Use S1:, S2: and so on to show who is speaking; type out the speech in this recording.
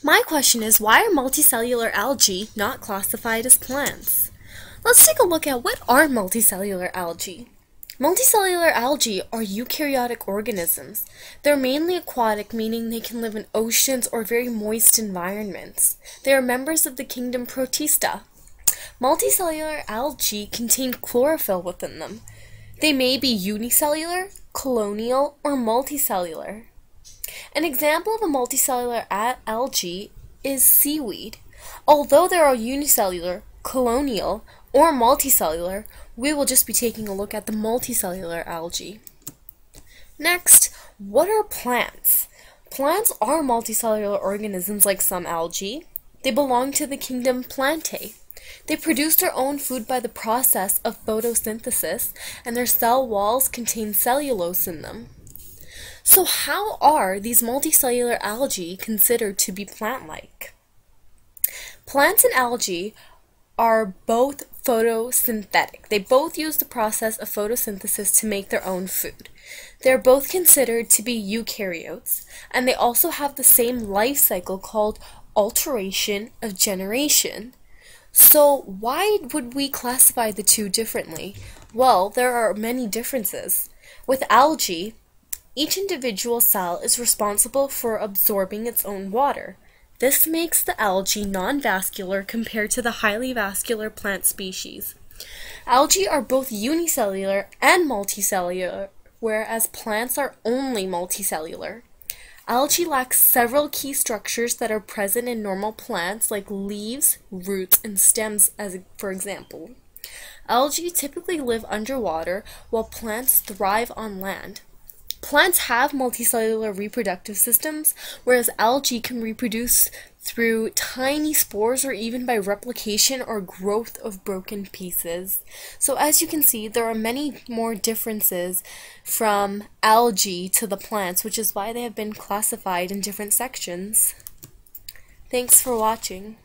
S1: My question is, why are multicellular algae not classified as plants? Let's take a look at what are multicellular algae. Multicellular algae are eukaryotic organisms. They're mainly aquatic, meaning they can live in oceans or very moist environments. They are members of the kingdom Protista. Multicellular algae contain chlorophyll within them. They may be unicellular, colonial, or multicellular. An example of a multicellular algae is seaweed. Although there are unicellular, colonial, or multicellular, we will just be taking a look at the multicellular algae. Next, what are plants? Plants are multicellular organisms like some algae. They belong to the kingdom Plantae. They produce their own food by the process of photosynthesis, and their cell walls contain cellulose in them. So how are these multicellular algae considered to be plant-like? Plants and algae are both photosynthetic. They both use the process of photosynthesis to make their own food. They're both considered to be eukaryotes, and they also have the same life cycle called alteration of generation. So why would we classify the two differently? Well, there are many differences. With algae, each individual cell is responsible for absorbing its own water. This makes the algae non-vascular compared to the highly vascular plant species. Algae are both unicellular and multicellular, whereas plants are only multicellular. Algae lacks several key structures that are present in normal plants like leaves, roots, and stems, for example. Algae typically live underwater while plants thrive on land. Plants have multicellular reproductive systems, whereas algae can reproduce through tiny spores or even by replication or growth of broken pieces. So as you can see, there are many more differences from algae to the plants, which is why they have been classified in different sections. Thanks for watching.